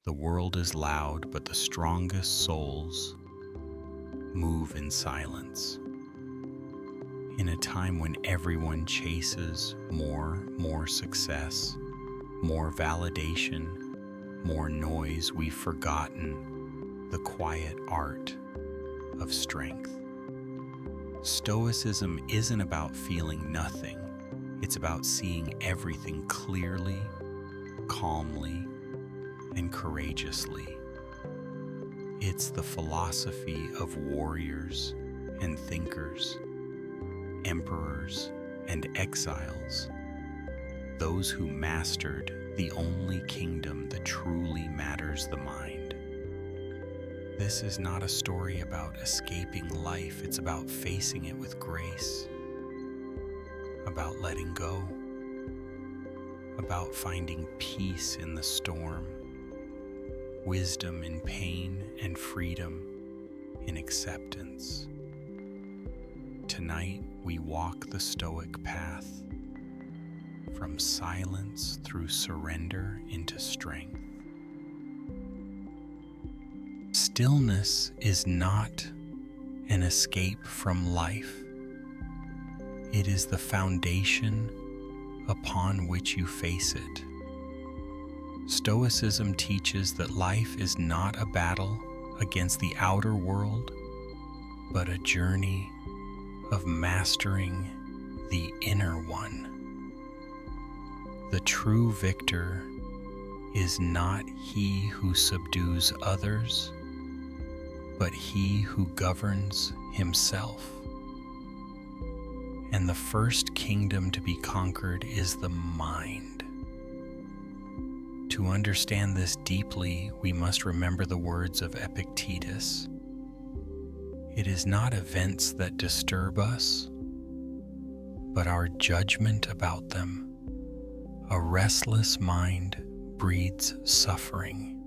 The world is loud, but the strongest souls move in silence. In a time when everyone chases more success, more validation, more noise, we've forgotten the quiet art of strength. Stoicism isn't about feeling nothing. It's about seeing everything clearly, calmly, and courageously. It's the philosophy of warriors and thinkers, emperors and exiles, those who mastered the only kingdom that truly matters, the mind. This is not a story about escaping life. It's about facing it with grace, about letting go, about finding peace in the storm, wisdom in pain, and freedom in acceptance. Tonight, we walk the Stoic path from silence through surrender into strength. Stillness is not an escape from life. It is the foundation upon which you face it. Stoicism teaches that life is not a battle against the outer world, but a journey of mastering the inner one. The true victor is not he who subdues others, but he who governs himself. And the first kingdom to be conquered is the mind. To understand this deeply, we must remember the words of Epictetus. It is not events that disturb us, but our judgment about them. A restless mind breeds suffering.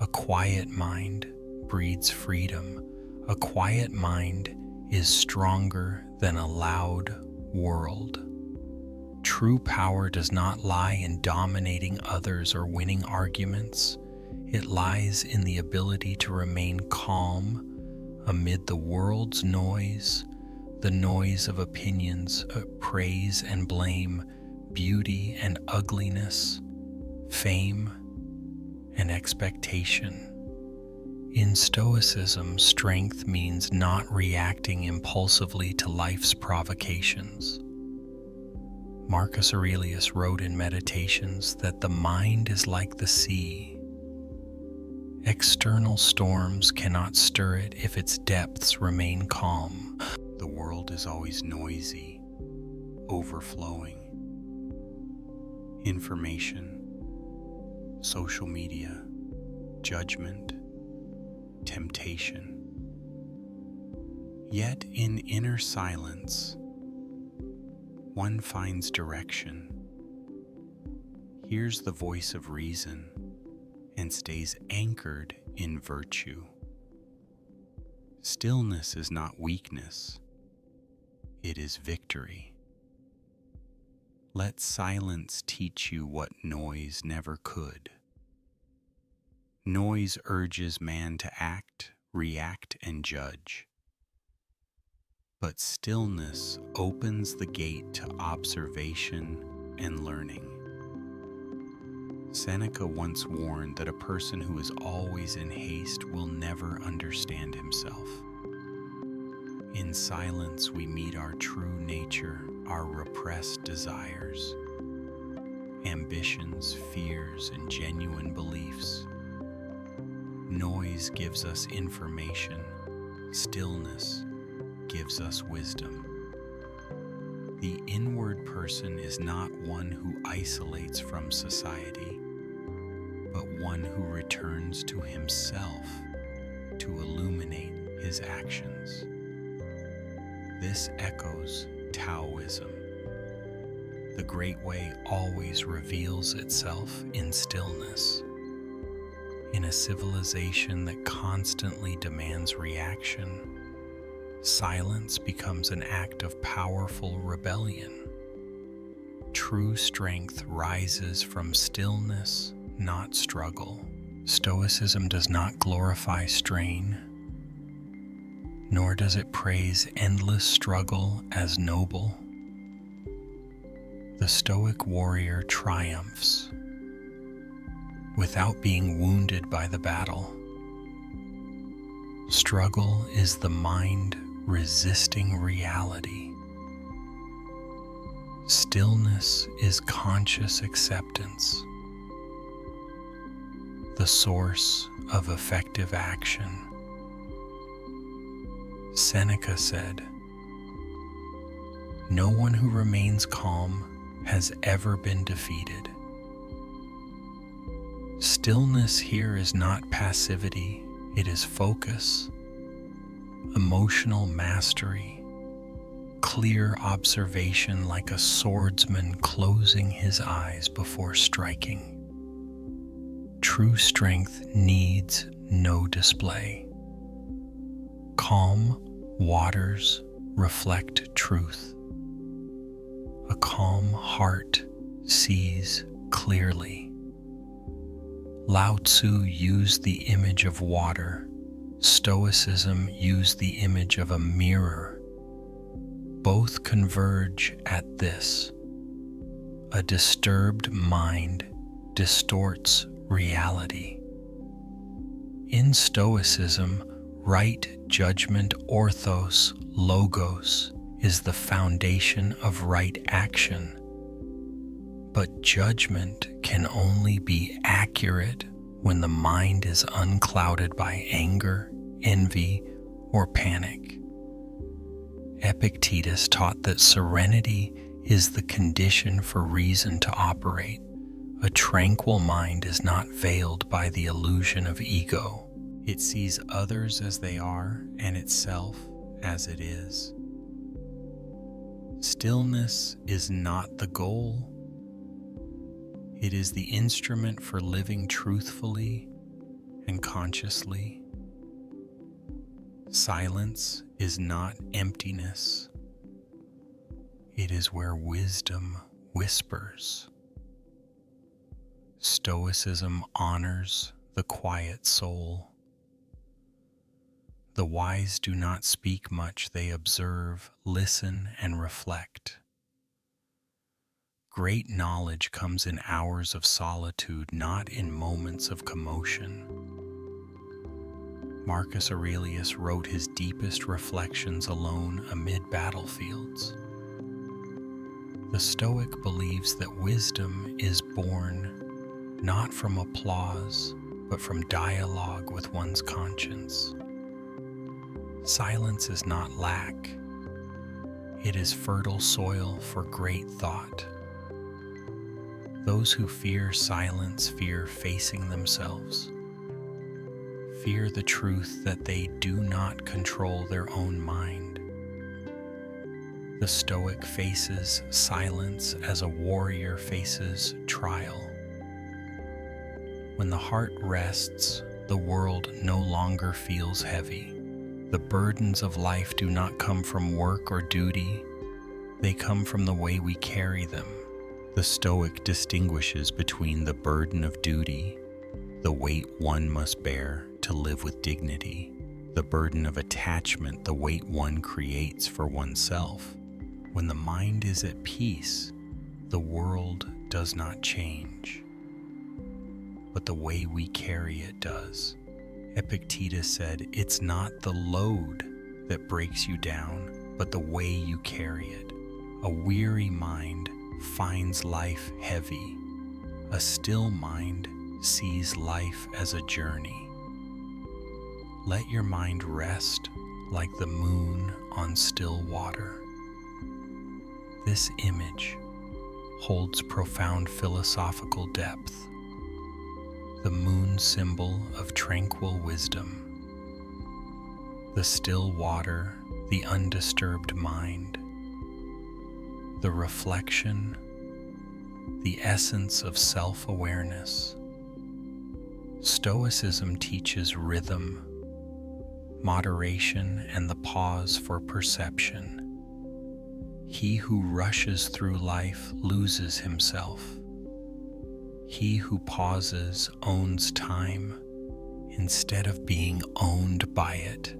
A quiet mind breeds freedom. A quiet mind is stronger than a loud world. True power does not lie in dominating others or winning arguments. It lies in the ability to remain calm amid the world's noise, the noise of opinions, praise and blame, beauty and ugliness, fame and expectation. In Stoicism, strength means not reacting impulsively to life's provocations. Marcus Aurelius wrote in Meditations that the mind is like the sea. External storms cannot stir it if its depths remain calm. The world is always noisy, overflowing. Information, social media, judgment, temptation. Yet in inner silence, one finds direction, hears the voice of reason, and stays anchored in virtue. Stillness is not weakness, it is victory. Let silence teach you what noise never could. Noise urges man to act, react, and judge. But stillness opens the gate to observation and learning. Seneca once warned that a person who is always in haste will never understand himself. In silence, we meet our true nature, our repressed desires, ambitions, fears, and genuine beliefs. Noise gives us information. Stillness gives us wisdom. The inward person is not one who isolates from society, but one who returns to himself to illuminate his actions. This echoes Taoism. The Great Way always reveals itself in stillness. In a civilization that constantly demands reaction, silence becomes an act of powerful rebellion. True strength rises from stillness, not struggle. Stoicism does not glorify strain, nor does it praise endless struggle as noble. The Stoic warrior triumphs without being wounded by the battle. Struggle is the mind resisting reality. Stillness is conscious acceptance, the source of effective action. Seneca said, "No one who remains calm has ever been defeated." Stillness here is not passivity, it is focus, emotional mastery, clear observation like a swordsman closing his eyes before striking. True strength needs no display. Calm waters reflect truth. A calm heart sees clearly. Lao Tzu used the image of water. Stoicism used the image of a mirror. Both converge at this. A disturbed mind distorts reality. In Stoicism, right judgment, orthos, logos, is the foundation of right action. But judgment can only be accurate when the mind is unclouded by anger, envy, or panic. Epictetus taught that serenity is the condition for reason to operate. A tranquil mind is not veiled by the illusion of ego. It sees others as they are and itself as it is. Stillness is not the goal. It is the instrument for living truthfully and consciously. Silence is not emptiness. It is where wisdom whispers. Stoicism honors the quiet soul. The wise do not speak much, they observe, listen, and reflect. Great knowledge comes in hours of solitude, not in moments of commotion. Marcus Aurelius wrote his deepest reflections alone amid battlefields. The Stoic believes that wisdom is born not from applause, but from dialogue with one's conscience. Silence is not lack. It is fertile soil for great thought. Those who fear silence fear facing themselves. Fear the truth that they do not control their own mind. The Stoic faces silence as a warrior faces trial. When the heart rests, the world no longer feels heavy. The burdens of life do not come from work or duty. They come from the way we carry them. The Stoic distinguishes between the burden of duty, the weight one must bear to live with dignity, the burden of attachment, the weight one creates for oneself. When the mind is at peace, the world does not change, but the way we carry it does. Epictetus said, "It's not the load that breaks you down, but the way you carry it." A weary mind finds life heavy. A still mind sees life as a journey. Let your mind rest like the moon on still water. This image holds profound philosophical depth. The moon symbol of tranquil wisdom. The still water, the undisturbed mind. The reflection, the essence of self-awareness. Stoicism teaches rhythm, moderation, and the pause for perception. He who rushes through life loses himself. He who pauses owns time instead of being owned by it.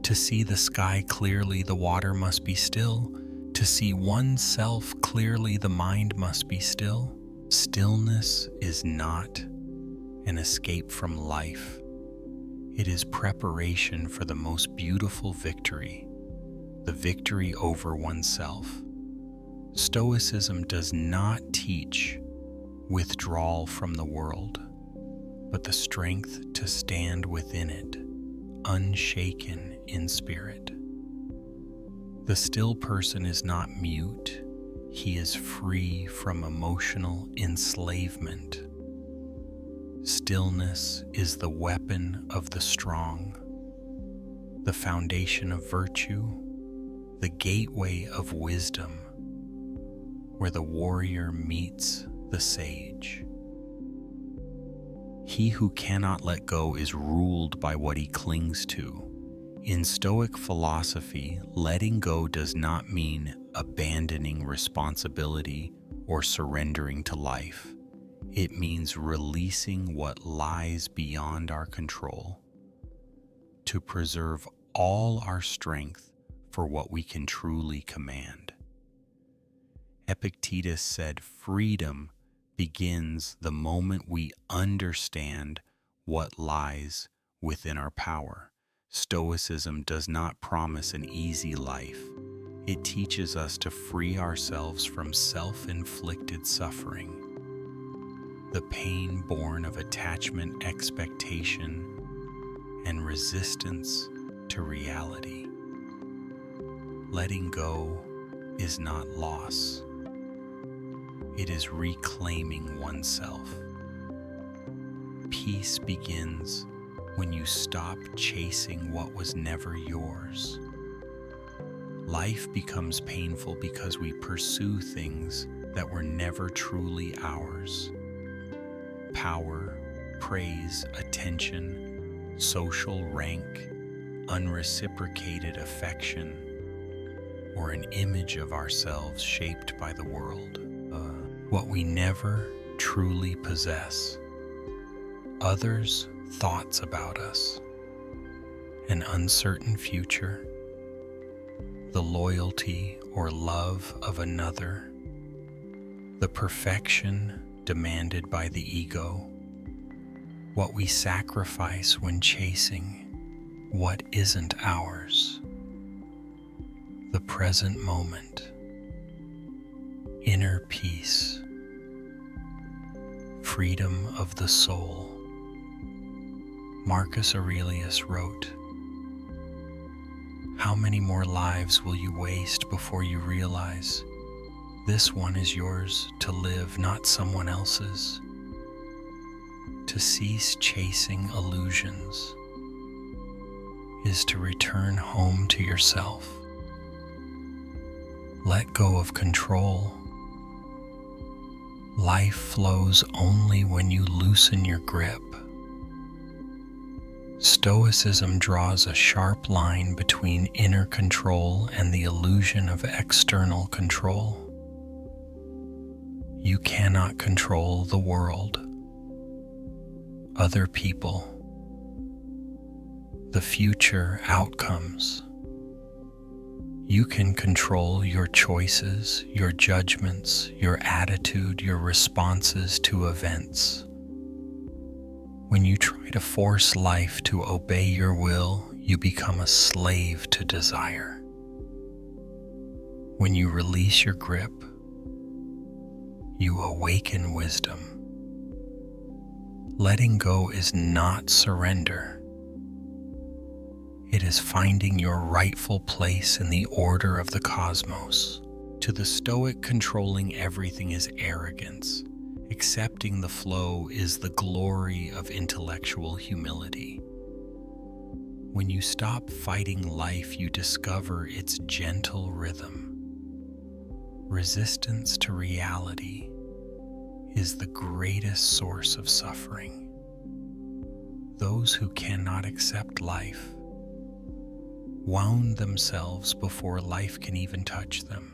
To see the sky clearly, the water must be still. To see oneself clearly, the mind must be still. Stillness is not an escape from life. It is preparation for the most beautiful victory, the victory over oneself. Stoicism does not teach withdrawal from the world, but the strength to stand within it, unshaken in spirit. The still person is not mute, he is free from emotional enslavement. Stillness is the weapon of the strong, the foundation of virtue, the gateway of wisdom, where the warrior meets the sage. He who cannot let go is ruled by what he clings to. In Stoic philosophy, letting go does not mean abandoning responsibility or surrendering to life. It means releasing what lies beyond our control to preserve all our strength for what we can truly command. Epictetus said, "Freedom begins the moment we understand what lies within our power." Stoicism does not promise an easy life. It teaches us to free ourselves from self-inflicted suffering, the pain born of attachment, expectation, and resistance to reality. Letting go is not loss. It is reclaiming oneself. Peace begins when you stop chasing what was never yours. Life becomes painful because we pursue things that were never truly ours. Power, praise, attention, social rank, unreciprocated affection, or an image of ourselves shaped by the world. What we never truly possess. Others' thoughts about us, an uncertain future, the loyalty or love of another, the perfection demanded by the ego, what we sacrifice when chasing what isn't ours, the present moment, inner peace, freedom of the soul. Marcus Aurelius wrote, "How many more lives will you waste before you realize this one is yours to live, not someone else's?" To cease chasing illusions is to return home to yourself. Let go of control. Life flows only when you loosen your grip. Stoicism draws a sharp line between inner control and the illusion of external control. You cannot control the world, other people, the future outcomes. You can control your choices, your judgments, your attitude, your responses to events. When you try to force life to obey your will, you become a slave to desire. When you release your grip, you awaken wisdom. Letting go is not surrender. It is finding your rightful place in the order of the cosmos. To the Stoic, controlling everything is arrogance. Accepting the flow is the glory of intellectual humility. When you stop fighting life, you discover its gentle rhythm. Resistance to reality is the greatest source of suffering. Those who cannot accept life wound themselves before life can even touch them.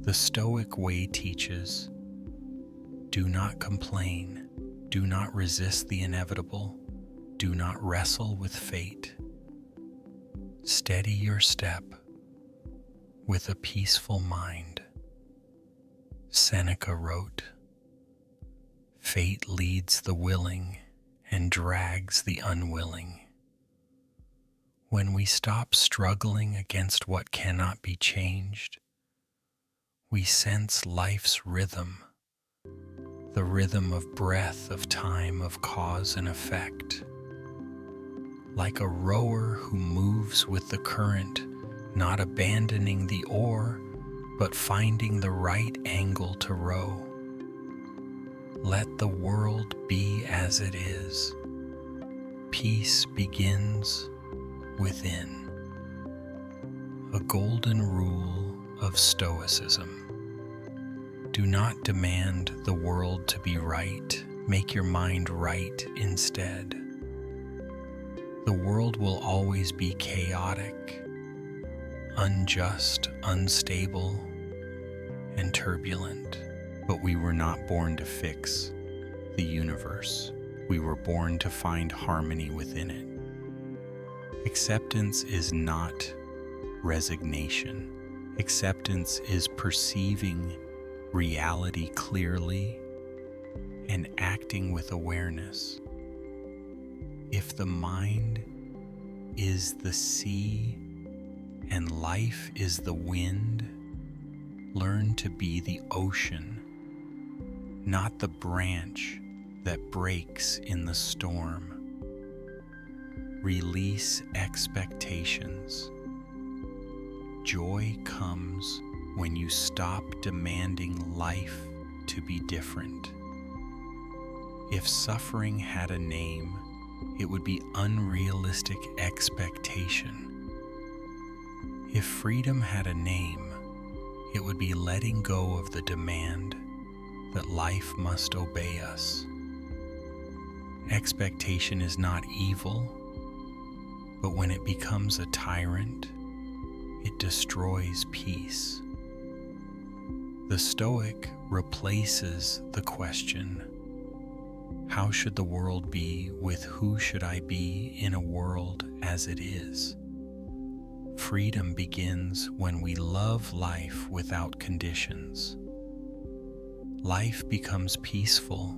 The Stoic way teaches, do not complain, Do not resist the inevitable. Do not wrestle with fate. Steady your step with a peaceful mind. Seneca wrote, "Fate leads the willing and drags the unwilling." When we stop struggling against what cannot be changed, we sense life's rhythm, the rhythm of breath, of time, of cause and effect. Like a rower who moves with the current, not abandoning the oar, but finding the right angle to row. Let the world be as it is. Peace begins within. A golden rule of Stoicism. Do not demand the world to be right. Make your mind right instead. The world will always be chaotic, unjust, unstable, and turbulent. But we were not born to fix the universe. We were born to find harmony within it. Acceptance is not resignation. Acceptance is perceiving reality clearly and acting with awareness. If the mind is the sea and life is the wind, learn to be the ocean, not the branch that breaks in the storm. Release expectations. Joy comes when you stop demanding life to be different. If suffering had a name, it would be unrealistic expectation. If freedom had a name, it would be letting go of the demand that life must obey us. Expectation is not evil, but when it becomes a tyrant, it destroys peace. The Stoic replaces the question, how should the world be with who should I be in a world as it is? Freedom begins when we love life without conditions. Life becomes peaceful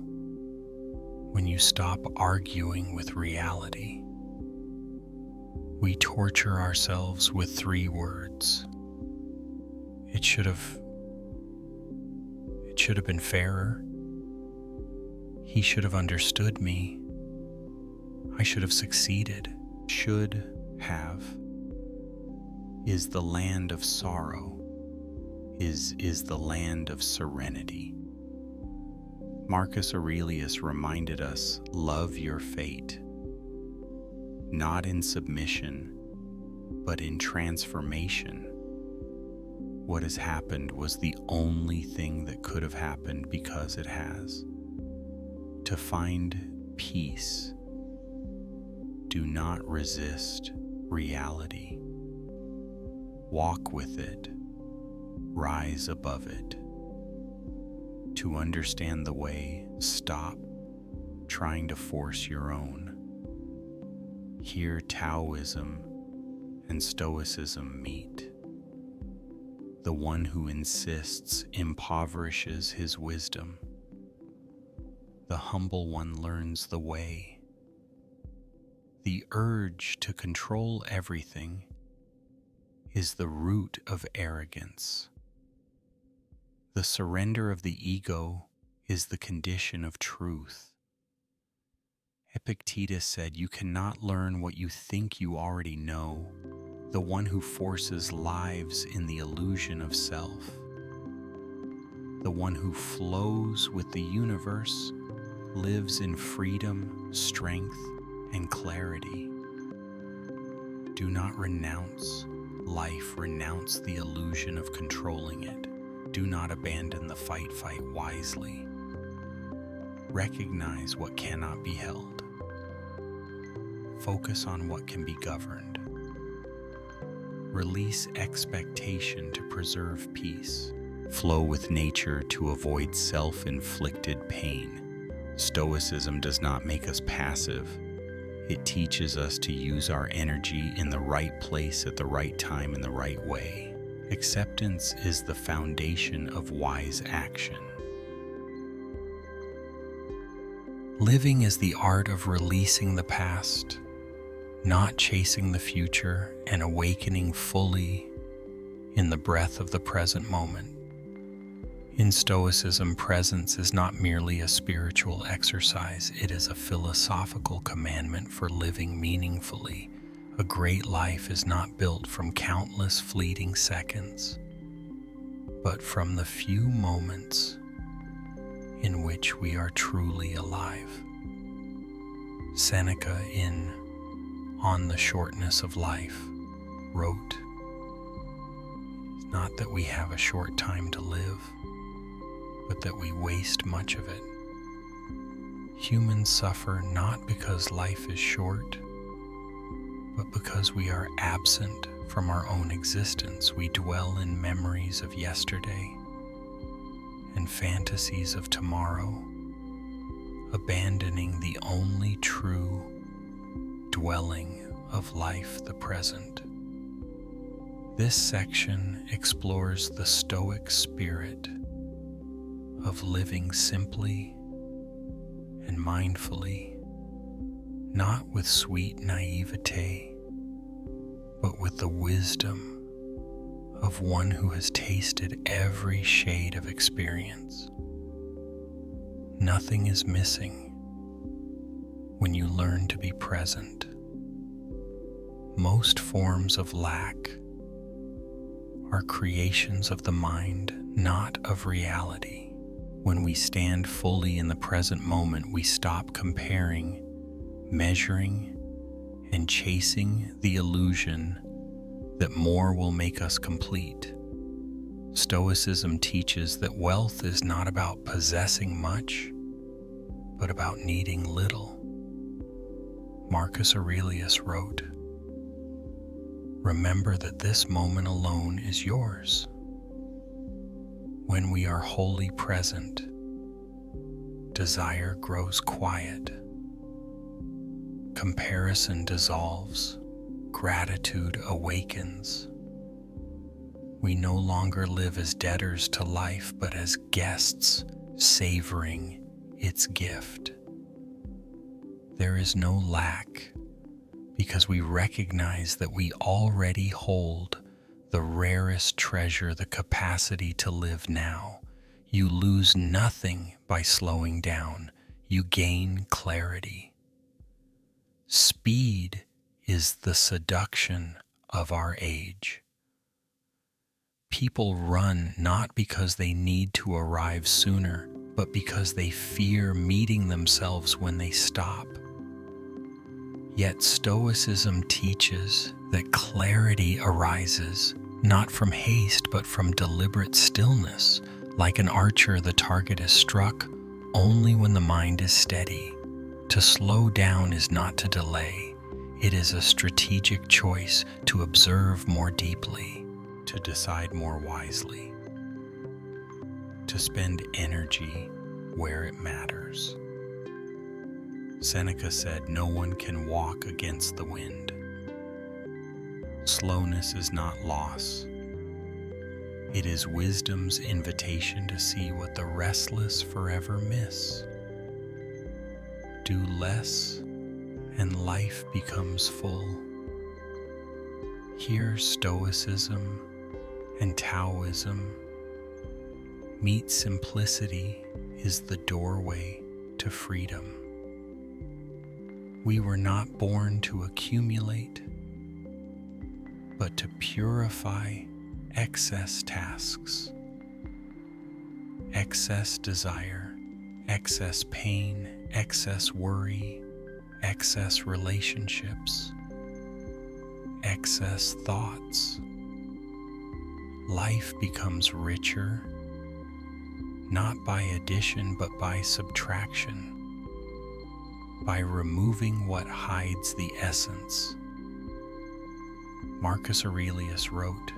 when you stop arguing with reality. We torture ourselves with 3 words. It should have been fairer. He should have understood me. I should have succeeded. Should have is the land of sorrow, is the land of serenity. Marcus Aurelius reminded us, love your fate, not in submission, but in transformation. What has happened was the only thing that could have happened because it has. To find peace, do not resist reality. Walk with it, rise above it. To understand the way, stop trying to force your own. Here Taoism and Stoicism meet. The one who insists impoverishes his wisdom. The humble one learns the way. The urge to control everything is the root of arrogance. The surrender of the ego is the condition of truth. Epictetus said, you cannot learn what you think you already know. The one who forces lives in the illusion of self. The one who flows with the universe lives in freedom, strength, and clarity. Do not renounce life, renounce the illusion of controlling it. Do not abandon the fight wisely. Recognize what cannot be held. Focus on what can be governed. Release expectation to preserve peace. Flow with nature to avoid self-inflicted pain. Stoicism does not make us passive. It teaches us to use our energy in the right place at the right time in the right way. Acceptance is the foundation of wise action. Living is the art of releasing the past, not chasing the future, and awakening fully in the breath of the present moment. In Stoicism, presence is not merely a spiritual exercise, it is a philosophical commandment for living meaningfully. A great life is not built from countless fleeting seconds, but from the few moments in which we are truly alive. Seneca, in On the Shortness of Life, wrote, "It's not that we have a short time to live, but that we waste much of it. Humans suffer not because life is short, but because we are absent from our own existence. We dwell in memories of yesterday and fantasies of tomorrow, abandoning the only true dwelling of life, the present." This section explores the Stoic spirit of living simply and mindfully, not with sweet naivete, but with the wisdom of one who has tasted every shade of experience. Nothing is missing when you learn to be present. Most forms of lack are creations of the mind, not of reality. When we stand fully in the present moment, we stop comparing, measuring, and chasing the illusion that more will make us complete. Stoicism teaches that wealth is not about possessing much, but about needing little. Marcus Aurelius wrote, "Remember that this moment alone is yours." When we are wholly present, desire grows quiet, comparison dissolves, gratitude awakens. We no longer live as debtors to life, but as guests savoring its gift. There is no lack because we recognize that we already hold the rarest treasure, the capacity to live now. You lose nothing by slowing down. You gain clarity. Speed is the seduction of our age. People run not because they need to arrive sooner, but because they fear meeting themselves when they stop. Yet Stoicism teaches that clarity arises not from haste, but from deliberate stillness. Like an archer, the target is struck only when the mind is steady. To slow down is not to delay. It is a strategic choice to observe more deeply, to decide more wisely, to spend energy where it matters. Seneca said, "No one can walk against the wind." Slowness is not loss. It is wisdom's invitation to see what the restless forever miss. Do less, and life becomes full. Here, Stoicism and Taoism meet. Simplicity is the doorway to freedom. We were not born to accumulate, but to purify excess tasks, excess desire, excess pain, excess worry, excess relationships, excess thoughts. Life becomes richer, not by addition, but by subtraction, by removing what hides the essence. Marcus Aurelius wrote,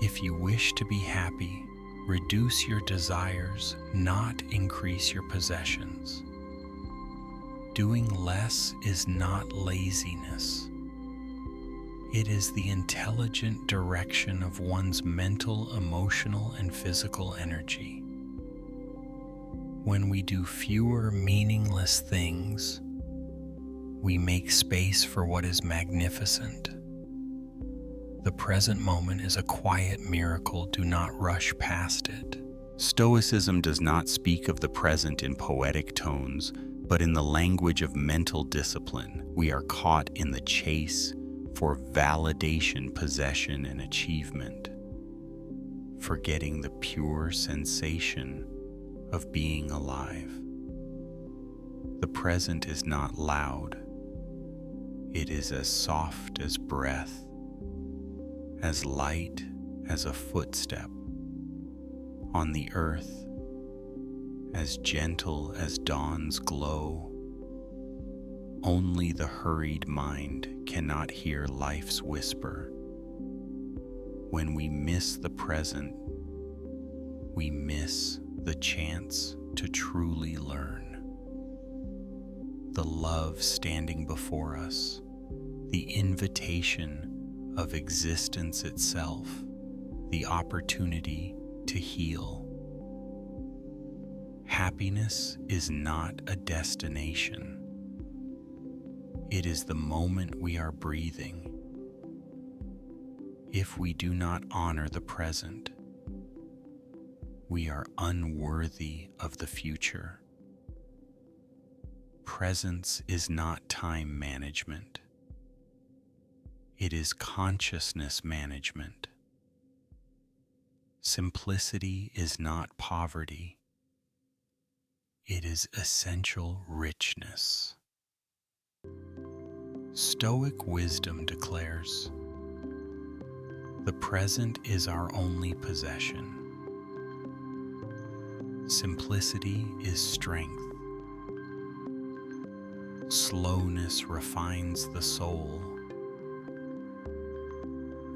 "If you wish to be happy, Reduce your desires, not increase your possessions. Doing less is not laziness. It is the intelligent direction of one's mental, emotional, and physical energy. When we do fewer meaningless things, we make space for what is magnificent. The present moment is a quiet miracle. Do not rush past it. Stoicism does not speak of the present in poetic tones, but in the language of mental discipline. We are caught in the chase for validation, possession, and achievement, forgetting the pure sensation of being alive. The present is not loud. It is as soft as breath, as light as a footstep on the earth, as gentle as dawn's glow. Only the hurried mind cannot hear life's whisper. When we miss the present, we miss the chance to truly learn. The love standing before us, the invitation of existence itself, the opportunity to heal. Happiness is not a destination. It is the moment we are breathing. If we do not honor the present, we are unworthy of the future. Presence is not time management. It is consciousness management. Simplicity is not poverty. It is essential richness. Stoic wisdom declares, "The present is our only possession. Simplicity is strength. Slowness refines the soul.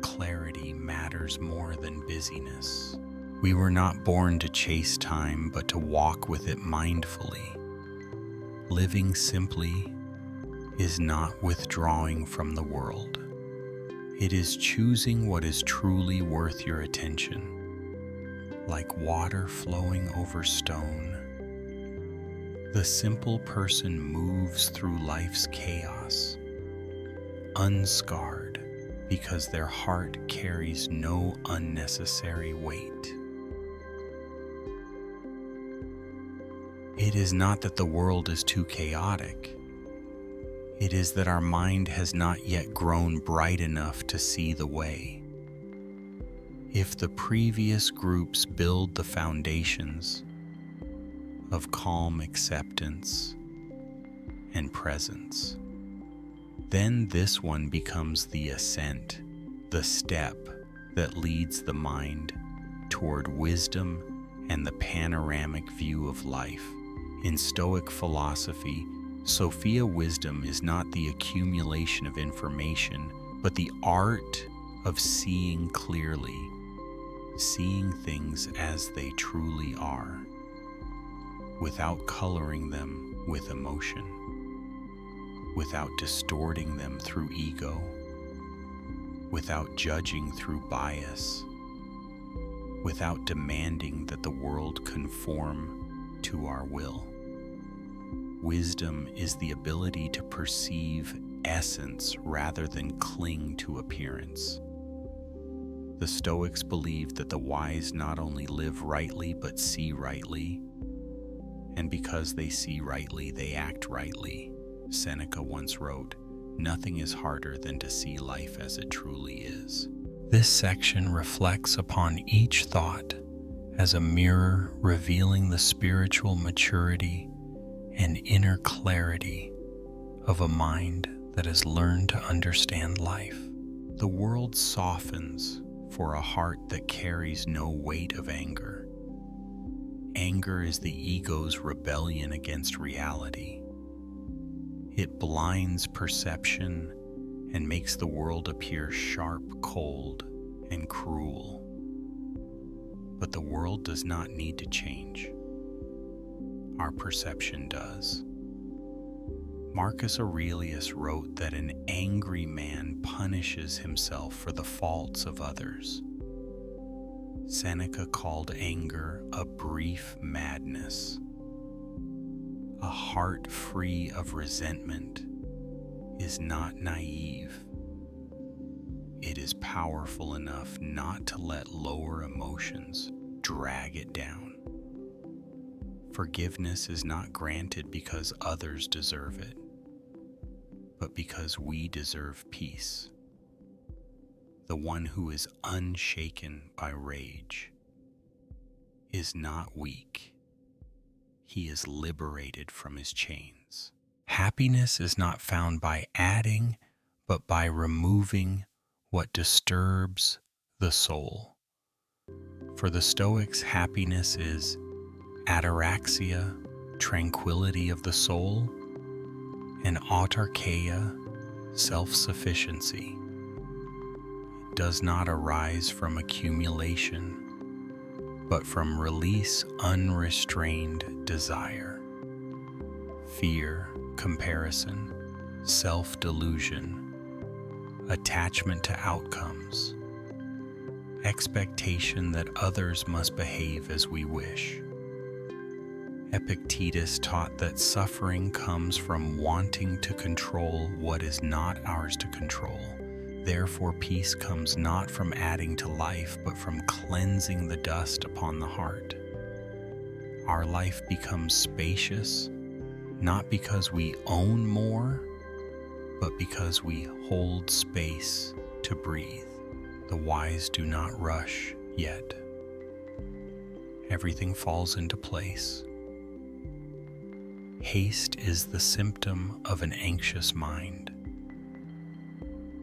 Clarity matters more than busyness." We were not born to chase time, but to walk with it mindfully. Living simply is not withdrawing from the world. It is choosing what is truly worth your attention. Like water flowing over stone, the simple person moves through life's chaos, unscarred, because their heart carries no unnecessary weight. It is not that the world is too chaotic. It is that our mind has not yet grown bright enough to see the way. If the previous groups build the foundations of calm acceptance and presence, then this one becomes the ascent, the step that leads the mind toward wisdom and the panoramic view of life. In Stoic philosophy, Sophia wisdom is not the accumulation of information, but the art of seeing clearly, seeing things as they truly are, without coloring them with emotion, without distorting them through ego, without judging through bias, without demanding that the world conform to our will. Wisdom is the ability to perceive essence rather than cling to appearance. The Stoics believed that the wise not only live rightly but see rightly, and because they see rightly, they act rightly. Seneca once wrote, "Nothing is harder than to see life as it truly is." This section reflects upon each thought as a mirror revealing the spiritual maturity and inner clarity of a mind that has learned to understand life. The world softens for a heart that carries no weight of anger. Anger is the ego's rebellion against reality. It blinds perception and makes the world appear sharp, cold, and cruel. but the world does not need to change. Our perception does. Marcus Aurelius wrote that an angry man punishes himself for the faults of others. Seneca called anger a brief madness. A heart free of resentment is not naive. It is powerful enough not to let lower emotions drag it down. Forgiveness is not granted because others deserve it, but because we deserve peace. The one who is unshaken by rage is not weak. He is liberated from his chains. Happiness is not found by adding, but by removing what disturbs the soul. For the Stoics, happiness is ataraxia, tranquility of the soul, and autarkeia, self-sufficiency. It does not arise from accumulation, but from release unrestrained desire. Fear, comparison, self-delusion, attachment to outcomes, expectation that others must behave as we wish. Epictetus taught that suffering comes from wanting to control what is not ours to control. Therefore, peace comes not from adding to life, but from cleansing the dust upon the heart. Our life becomes spacious, not because we own more, but because we hold space to breathe. The wise do not rush yet. Everything falls into place. Haste is the symptom of an anxious mind.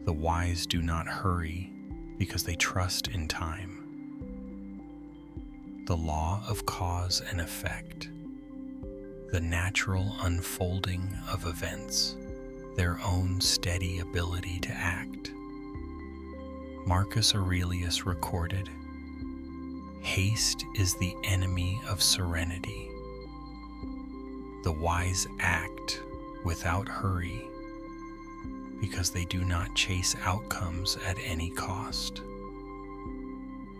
The wise do not hurry because they trust in time. The law of cause and effect, the natural unfolding of events, their own steady ability to act. Marcus Aurelius recorded, "Haste is the enemy of serenity. The wise act without hurry because they do not chase outcomes at any cost."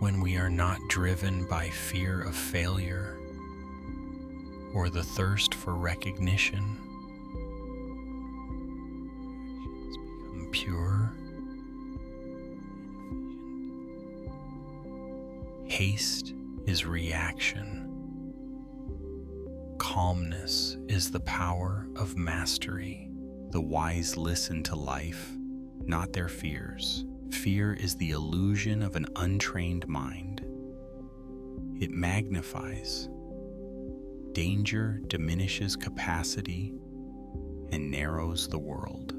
When we are not driven by fear of failure or the thirst for recognition, become pure. Haste is reaction. Calmness is the power of mastery. The wise listen to life, not their fears. Fear is the illusion of an untrained mind. It magnifies. Danger diminishes capacity and narrows the world.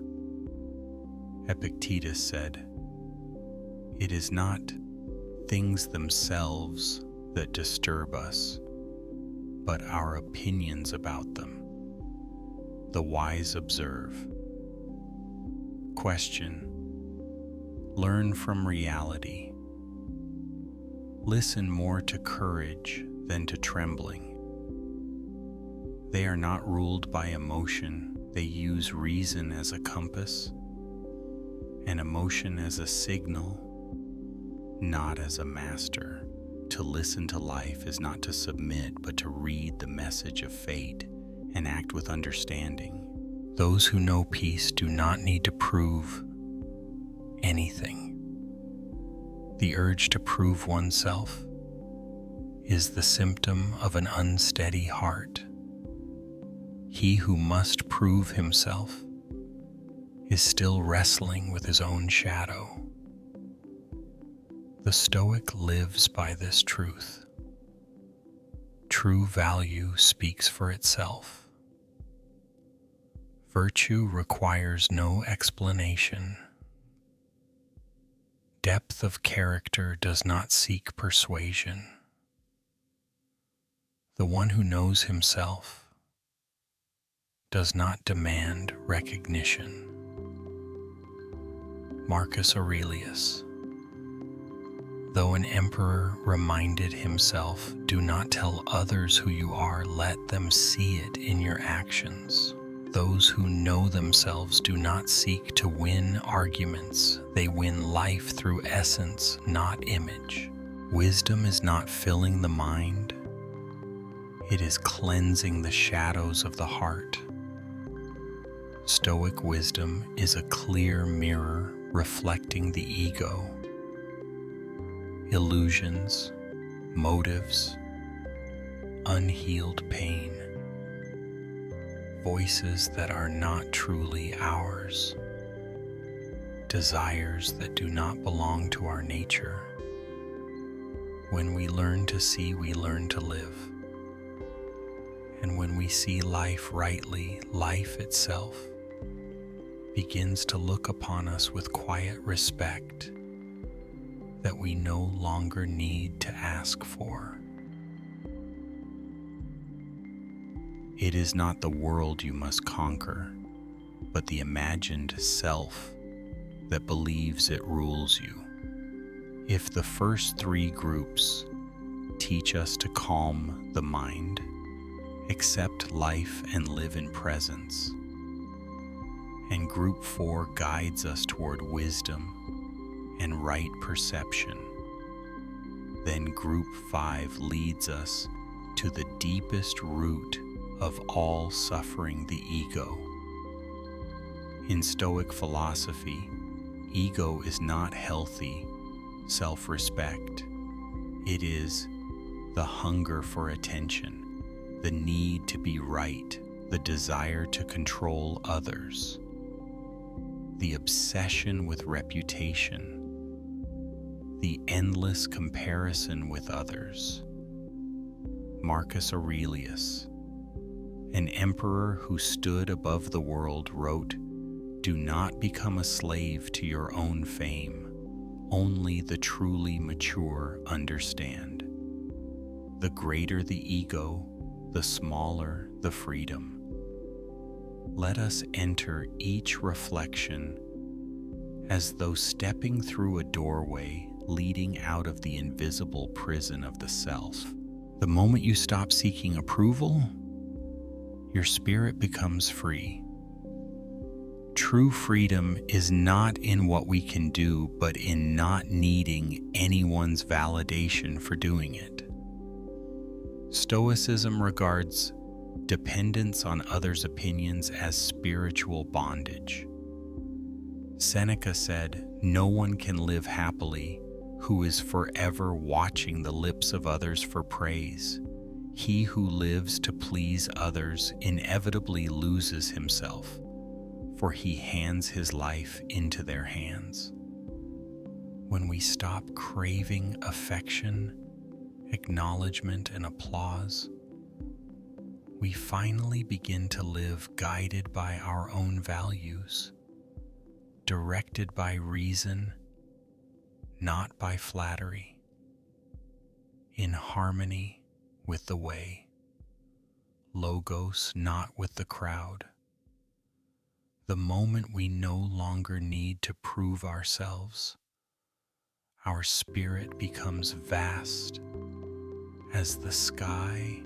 Epictetus said, "It is not things themselves that disturb us, but our opinions about them." The wise observe. Question: learn from reality. Listen more to courage than to trembling. They are not ruled by emotion. They use reason as a compass and emotion as a signal, not as a master. To listen to life is not to submit, but to read the message of fate and act with understanding. Those who know peace do not need to prove anything. The urge to prove oneself is the symptom of an unsteady heart. He who must prove himself is still wrestling with his own shadow. The Stoic lives by this truth. True value speaks for itself. Virtue requires no explanation. Depth of character does not seek persuasion. The one who knows himself does not demand recognition. Marcus Aurelius. Though an emperor reminded himself, "Do not tell others who you are, let them see it in your actions." Those who know themselves do not seek to win arguments. They win life through essence, not image. Wisdom is not filling the mind. It is cleansing the shadows of the heart. Stoic wisdom is a clear mirror reflecting the ego, illusions, motives, unhealed pain, voices that are not truly ours, desires that do not belong to our nature. When we learn to see, we learn to live. And when we see life rightly, life itself begins to look upon us with quiet respect that we no longer need to ask for. It is not the world you must conquer, but the imagined self that believes it rules you. If the first three groups teach us to calm the mind, accept life and live in presence, and group 4 guides us toward wisdom and right perception, then group 5 leads us to the deepest root of all suffering, the ego. In Stoic philosophy, ego is not healthy self-respect. It is the hunger for attention, the need to be right, the desire to control others, the obsession with reputation, the endless comparison with others. Marcus Aurelius, an emperor who stood above the world, wrote, "Do not become a slave to your own fame. Only the truly mature understand. The greater the ego, the smaller the freedom." Let us enter each reflection as though stepping through a doorway leading out of the invisible prison of the self. The moment you stop seeking approval, your spirit becomes free. True freedom is not in what we can do, but in not needing anyone's validation for doing it. Stoicism regards dependence on others' opinions as spiritual bondage. Seneca said, "No one can live happily who is forever watching the lips of others for praise. He who lives to please others inevitably loses himself, for he hands his life into their hands." When we stop craving affection, acknowledgement, and applause, we finally begin to live guided by our own values, directed by reason, not by flattery, in harmony with the way, logos not with the crowd. The moment we no longer need to prove ourselves, our spirit becomes vast as the sky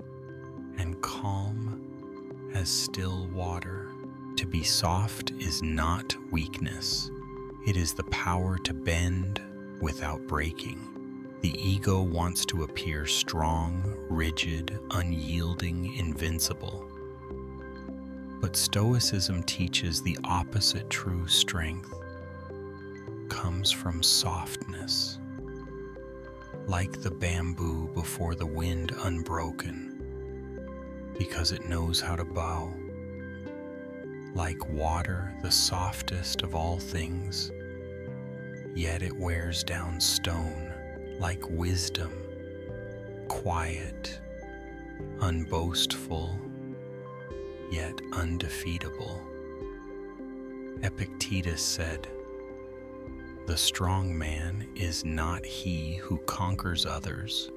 and calm as still water. To be soft is not weakness. It is the power to bend without breaking. The ego wants to appear strong, rigid, unyielding, invincible. But Stoicism teaches the opposite. True strength comes from softness, like the bamboo before the wind, unbroken, because it knows how to bow. Like water, the softest of all things, yet it wears down stone. Like wisdom, quiet, unboastful, yet undefeatable. Epictetus said, "The strong man is not he who conquers others,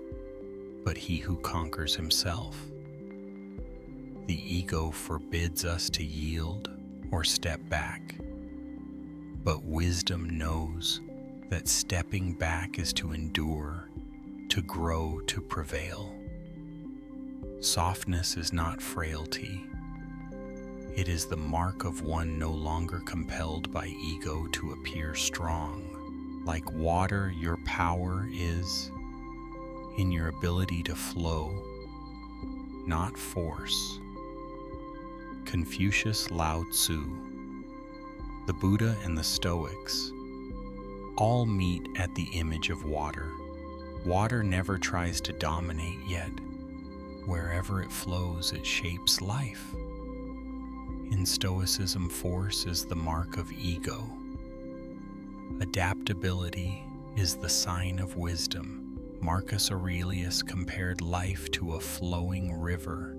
but he who conquers himself." The ego forbids us to yield or step back, but wisdom knows that stepping back is to endure, to grow, to prevail. Softness is not frailty. It is the mark of one no longer compelled by ego to appear strong. Like water, your power is in your ability to flow, not force. Confucius, Lao Tzu, the Buddha, and the Stoics all meet at the image of water. Water never tries to dominate, yet wherever it flows, it shapes life. In Stoicism, force is the mark of ego. Adaptability is the sign of wisdom. Marcus Aurelius compared life to a flowing river.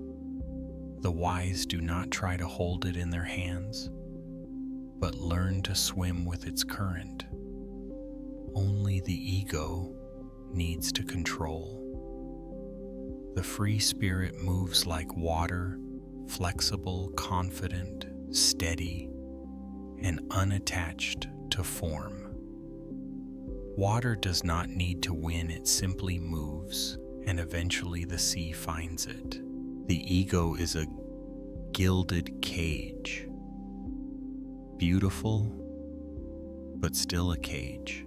The wise do not try to hold it in their hands, but learn to swim with its current. Only the ego needs to control. The free spirit moves like water, flexible, confident, steady, and unattached to form. Water does not need to win, it simply moves, and eventually the sea finds it. The ego is a gilded cage, beautiful, but still a cage.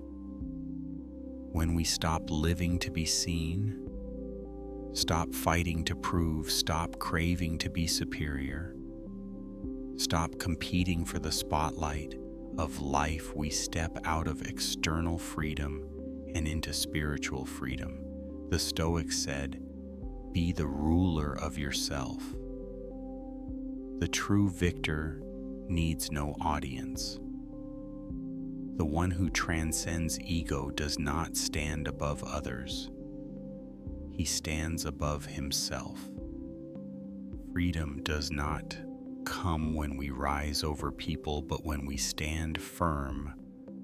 When we stop living to be seen, stop fighting to prove, stop craving to be superior, stop competing for the spotlight of life, we step out of external freedom and into spiritual freedom. The Stoics said, "Be the ruler of yourself." The true victor needs no audience. The one who transcends ego does not stand above others. He stands above himself. Freedom does not come when we rise over people, but when we stand firm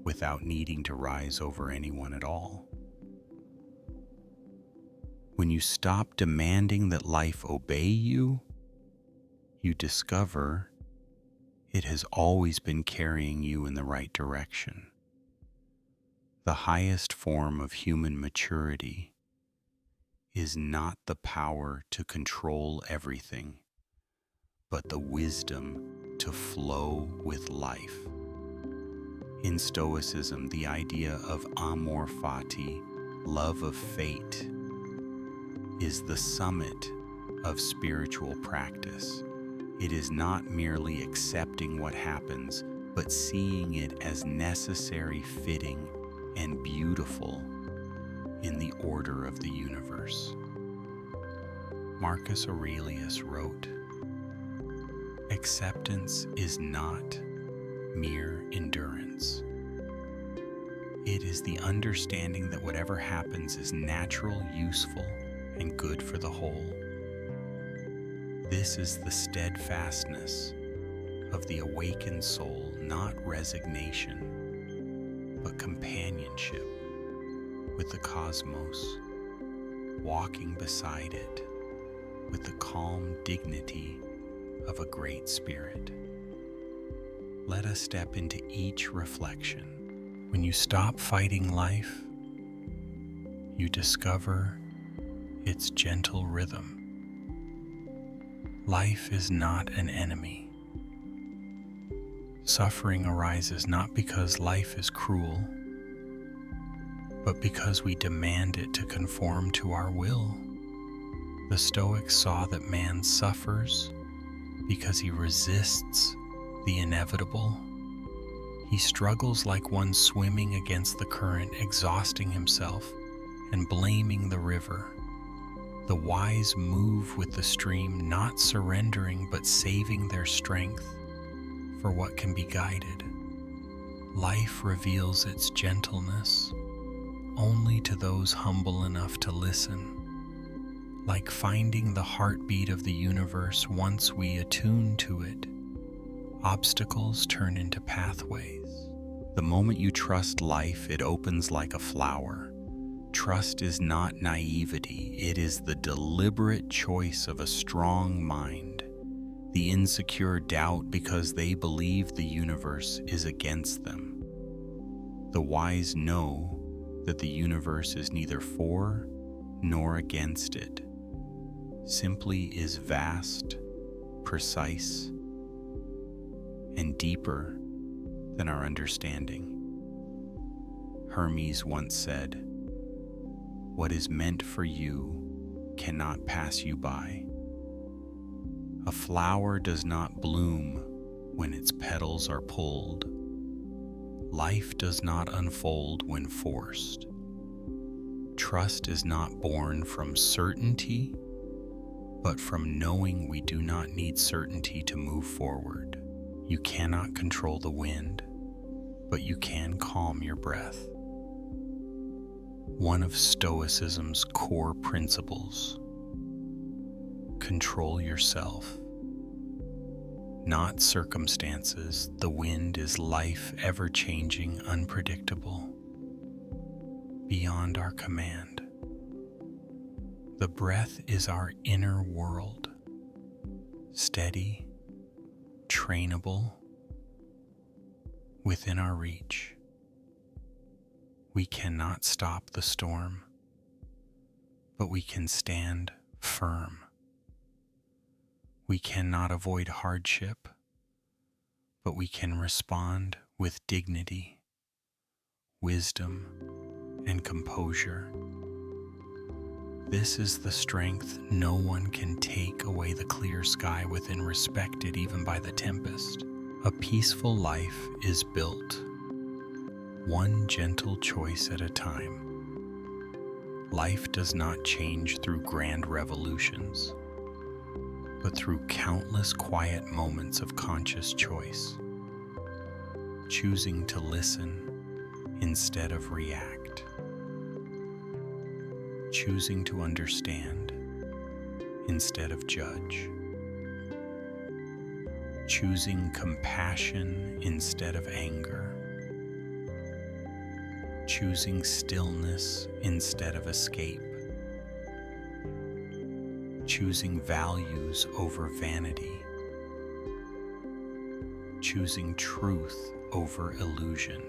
without needing to rise over anyone at all. When you stop demanding that life obey you, you discover it has always been carrying you in the right direction. The highest form of human maturity is not the power to control everything, but the wisdom to flow with life. In Stoicism, the idea of amor fati, love of fate, is the summit of spiritual practice. It is not merely accepting what happens, but seeing it as necessary, fitting, and beautiful in the order of the universe. Marcus Aurelius wrote, "Acceptance is not mere endurance. It is the understanding that whatever happens is natural, useful, and good for the whole. This is the steadfastness of the awakened soul, not resignation, but companionship with the cosmos, walking beside it with the calm dignity of a great spirit." Let us step into each reflection. When you stop fighting life, you discover its gentle rhythm. Life is not an enemy. Suffering arises not because life is cruel, but because we demand it to conform to our will. The Stoics saw that man suffers because he resists the inevitable. He struggles like one swimming against the current, exhausting himself and blaming the river. The wise move with the stream, not surrendering but saving their strength for what can be guided. Life reveals its gentleness only to those humble enough to listen. Like finding the heartbeat of the universe, once we attune to it, obstacles turn into pathways. The moment you trust life, it opens like a flower. Trust is not naivety, it is the deliberate choice of a strong mind. The insecure doubt because they believe the universe is against them. The wise know that the universe is neither for nor against it, simply is vast, precise, and deeper than our understanding. Hermes once said, "What is meant for you cannot pass you by." A flower does not bloom when its petals are pulled. Life does not unfold when forced. Trust is not born from certainty, but from knowing we do not need certainty to move forward. You cannot control the wind, but you can calm your breath. One of Stoicism's core principles: control yourself, not circumstances. The wind is life, ever-changing, unpredictable, beyond our command. The breath is our inner world, steady, trainable, within our reach. We cannot stop the storm, but we can stand firm. We cannot avoid hardship, but we can respond with dignity, wisdom, and composure. This is the strength. No one can take away the clear sky within, respected even by the tempest. A peaceful life is built one gentle choice at a time. Life does not change through grand revolutions, but through countless quiet moments of conscious choice, choosing to listen instead of react, choosing to understand instead of judge, choosing compassion instead of anger, choosing stillness instead of escape, choosing values over vanity, choosing truth over illusion.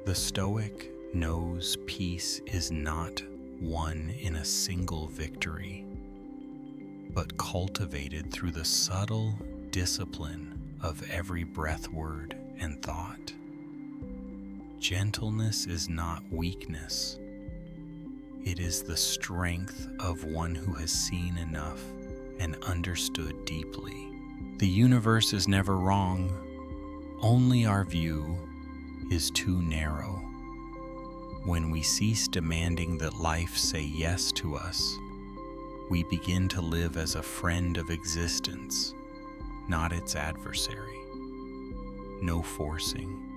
The Stoic knows peace is not won in a single victory, but cultivated through the subtle discipline of every breath, word, and thought. Gentleness is not weakness. It is the strength of one who has seen enough and understood deeply. The universe is never wrong, only our view is too narrow. When we cease demanding that life say yes to us, we begin to live as a friend of existence, not its adversary. No forcing,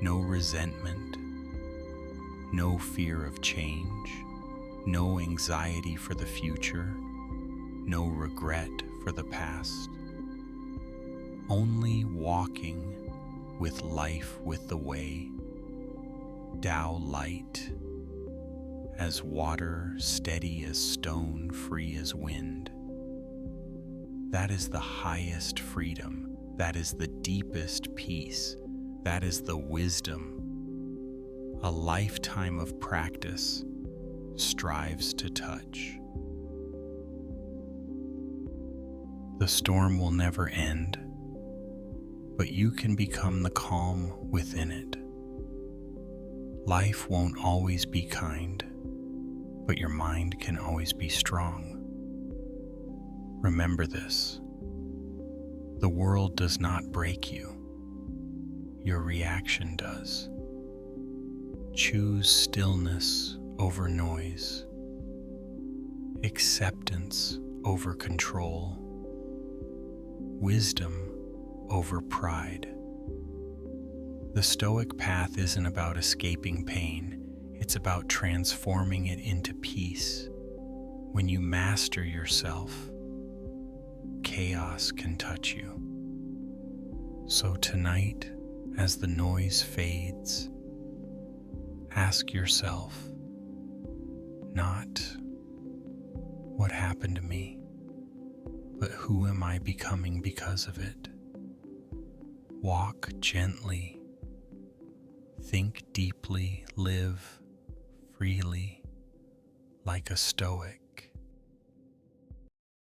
no resentment, no fear of change, no anxiety for the future, no regret for the past. Only walking with life with the way, Tao light, as water, steady as stone, free as wind. That is the highest freedom. That is the deepest peace. That is the wisdom a lifetime of practice strives to touch. The storm will never end, but you can become the calm within it. Life won't always be kind, but your mind can always be strong. Remember this: the world does not break you, your reaction does. Choose stillness over noise, acceptance over control, wisdom over pride. The Stoic path isn't about escaping pain, it's about transforming it into peace. When you master yourself, chaos can touch you. So tonight, as the noise fades, ask yourself, not what happened to me, but who am I becoming because of it? Walk gently, think deeply, live freely like a Stoic.